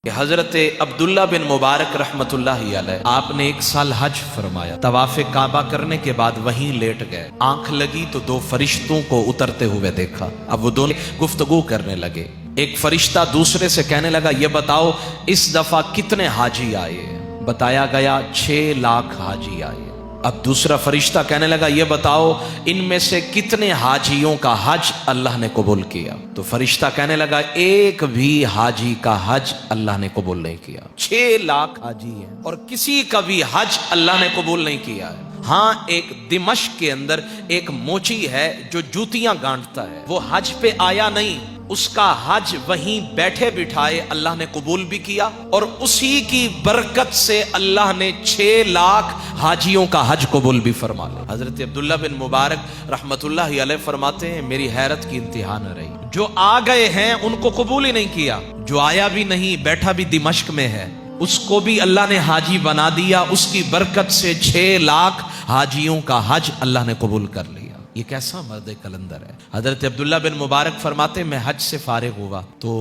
کہ حضرت عبداللہ بن مبارک رحمت اللہ علیہ آپ نے ایک سال حج فرمایا، طواف کعبہ کرنے کے بعد وہیں لیٹ گئے، آنکھ لگی تو دو فرشتوں کو اترتے ہوئے دیکھا۔ اب وہ دونوں گفتگو کرنے لگے۔ ایک فرشتہ دوسرے سے کہنے لگا یہ بتاؤ اس دفعہ کتنے حاجی آئے؟ بتایا گیا 6 لاکھ حاجی آئے۔ اب دوسرا فرشتہ کہنے لگا یہ بتاؤ ان میں سے کتنے حاجیوں کا حج اللہ نے قبول کیا؟ تو فرشتہ کہنے لگا ایک بھی حاجی کا حج اللہ نے قبول نہیں کیا۔ 6 لاکھ حاجی ہیں اور کسی کا بھی حج اللہ نے قبول نہیں کیا ہے۔ ہاں ایک دمشق کے اندر ایک موچی ہے جو جوتیاں گانٹتا ہے، وہ حج پہ آیا نہیں، اس کا حج وہیں بیٹھے بٹھائے اللہ نے قبول بھی کیا، اور اسی کی برکت سے اللہ نے 6 لاکھ حاجیوں کا حج قبول بھی فرما لیا۔ حضرت عبداللہ بن مبارک رحمت اللہ علیہ فرماتے ہیں میری حیرت کی انتہا نہ رہی، جو آ گئے ہیں ان کو قبول ہی نہیں کیا، جو آیا بھی نہیں بیٹھا بھی دمشق میں ہے اس کو بھی اللہ نے حاجی بنا دیا، اس کی برکت سے 6 لاکھ حاجیوں کا حج اللہ نے قبول کر لیا۔ یہ کیسا مرد کلندر ہے۔ حضرت عبداللہ بن مبارک فرماتے میں حج سے فارغ ہوا تو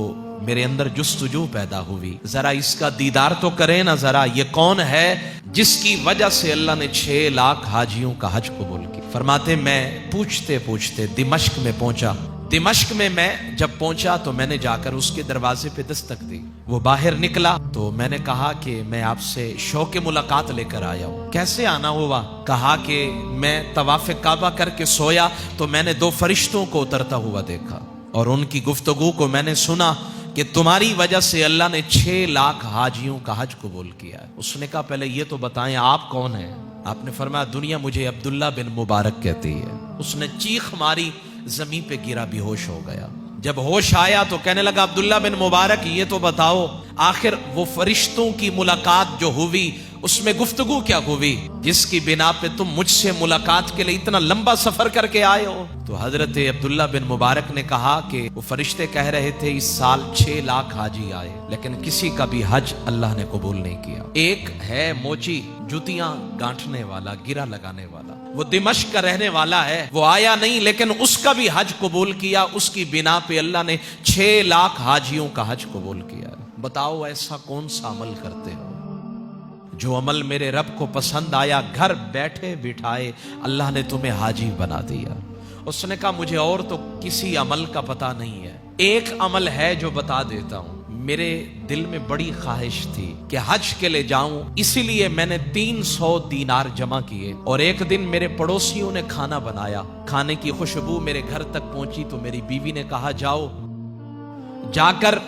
میرے اندر جستجو پیدا ہوئی، ذرا اس کا دیدار تو کریں نا، ذرا یہ کون ہے جس کی وجہ سے اللہ نے 6 لاکھ حاجیوں کا حج قبول کیا؟ فرماتے میں پوچھتے پوچھتے دمشق میں پہنچا۔ دمشق میں جب پہنچا تو میں نے جا کر اس کے دروازے پہ دستک دی، وہ باہر نکلا تو میں نے کہا کہ میں آپ سے شوق ملاقات لے کر آیا ہوں۔ کیسے آنا ہوا؟ کہا کہ میں طواف کعبہ کر کے سویا تو میں نے 2 فرشتوں کو اترتا ہوا دیکھا اور ان کی گفتگو کو میں نے سنا کہ تمہاری وجہ سے اللہ نے 6 لاکھ حاجیوں کا حج قبول کیا ہے۔ اس نے کہا پہلے یہ تو بتائیں آپ کون ہیں؟ آپ نے فرمایا دنیا مجھے عبداللہ بن مبارک کہتی ہے۔ اس نے چیخ ماری، زمین پہ گرا، بے ہوش ہو گیا۔ جب ہوش آیا تو کہنے لگا عبداللہ بن مبارک یہ تو بتاؤ آخر وہ فرشتوں کی ملاقات جو ہوئی اس میں گفتگو کیا ہوئی جس کی بنا پہ تم مجھ سے ملاقات کے لیے اتنا لمبا سفر کر کے آئے ہو؟ تو حضرت عبداللہ بن مبارک نے کہا کہ وہ فرشتے کہہ رہے تھے اس سال 6 لاکھ حاجی آئے لیکن کسی کا بھی حج اللہ نے قبول نہیں کیا۔ ایک ہے موچی جوتیاں گانٹنے والا، گرا لگانے والا، وہ دمشق کا رہنے والا ہے، وہ آیا نہیں لیکن اس کا بھی حج قبول کیا، اس کی بنا پہ اللہ نے 6 لاکھ حاجیوں کا حج قبول کیا۔ بتاؤ ایسا کون سا عمل کرتے ہو جو عمل میرے رب کو پسند آیا، گھر بیٹھے بٹھائے اللہ نے تمہیں حاجی بنا دیا؟ اس نے کہا مجھے اور تو کسی عمل کا پتہ نہیں ہے، ایک عمل ہے جو بتا دیتا ہوں۔ میرے دل میں بڑی خواہش تھی کہ حج کے لے جاؤں، اسی لیے میں نے 300 دینار جمع کیے، اور ایک دن میرے پڑوسیوں نے کھانا بنایا، کھانے کی خوشبو میرے گھر تک پہنچی تو میری بیوی نے کہا جاؤ جا کر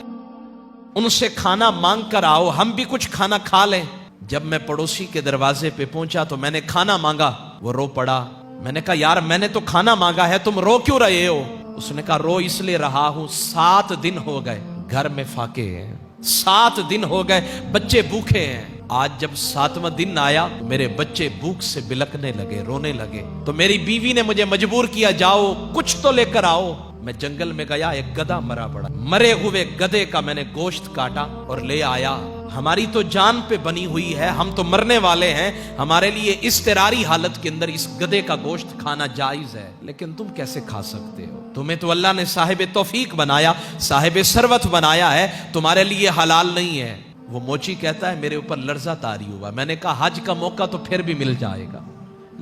ان سے کھانا مانگ کر آؤ، ہم بھی کچھ کھانا کھا لیں۔ جب میں پڑوسی کے دروازے پہ پہنچا تو میں نے کھانا مانگا، وہ رو پڑا۔ میں نے کہا یار میں نے تو کھانا مانگا ہے، تم رو کیوں رہے ہو؟ اس نے کہا رو اس لیے رہا ہوں 7 دن ہو گئے گھر میں فاقے ہیں، 7 دن ہو گئے بچے بھوکے ہیں۔ آج جب 7واں دن آیا میرے بچے بھوک سے بلکنے لگے، رونے لگے، تو میری بیوی نے مجھے مجبور کیا جاؤ کچھ تو لے کر آؤ۔ میں جنگل میں گیا، ایک گدھا مرا پڑا، مرے ہوئے گدھے کا میں نے گوشت کاٹا اور لے آیا۔ ہماری تو جان پہ بنی ہوئی ہے، ہم تو مرنے والے ہیں، ہمارے لیے اضطراری حالت کے اندر اس گدھے کا گوشت کھانا جائز ہے، لیکن تم کیسے کھا سکتے ہو؟ تمہیں تو اللہ نے صاحب توفیق بنایا، صاحب ثروت بنایا ہے، تمہارے لیے حلال نہیں ہے۔ وہ موچی کہتا ہے میرے اوپر لرزہ طاری ہوا، میں نے کہا حج کا موقع تو پھر بھی مل جائے گا،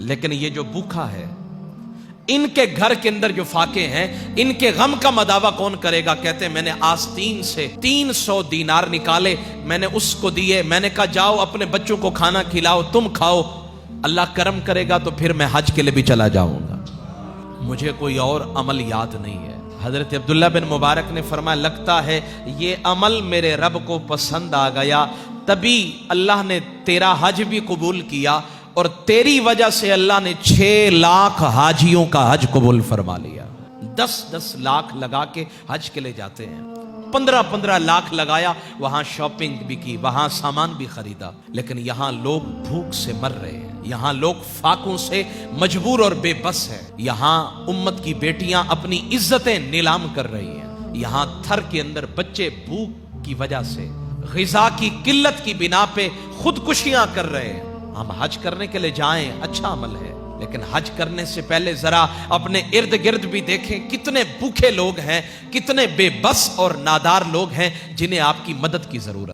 لیکن یہ جو بھوکا ہے ان کے گھر کے اندر جو فاقے ہیں ان کے غم کا مداوع کون کرے گا؟ کہتے ہیں میں نے آستین سے 300 دینار نکالے، میں نے اس کو دیے، میں نے کہا جاؤ اپنے بچوں کو کھانا کھلاؤ، تم کھاؤ، اللہ کرم کرے گا تو پھر میں حج کے لیے بھی چلا جاؤں گا۔ مجھے کوئی اور عمل یاد نہیں ہے۔ حضرت عبداللہ بن مبارک نے فرمایا لگتا ہے یہ عمل میرے رب کو پسند آ گیا، تبھی اللہ نے تیرا حج بھی قبول کیا، اور تیری وجہ سے اللہ نے 6 لاکھ حاجیوں کا حج قبول فرما لیا۔ 10 لاکھ لگا کے حج کے لے جاتے ہیں، 15 لاکھ لگایا، وہاں شاپنگ بھی کی، وہاں سامان بھی خریدا، لیکن یہاں لوگ بھوک سے مر رہے ہیں، یہاں لوگ فاقوں سے مجبور اور بے بس ہیں، یہاں امت کی بیٹیاں اپنی عزتیں نیلام کر رہی ہیں، یہاں تھر کے اندر بچے بھوک کی وجہ سے غذا کی قلت کی بنا پہ خودکشیاں کر رہے ہیں۔ ہم حج کرنے کے لیے جائیں اچھا عمل ہے، لیکن حج کرنے سے پہلے ذرا اپنے ارد گرد بھی دیکھیں کتنے بھوکے لوگ ہیں، کتنے بے بس اور نادار لوگ ہیں جنہیں آپ کی مدد کی ضرورت ہے۔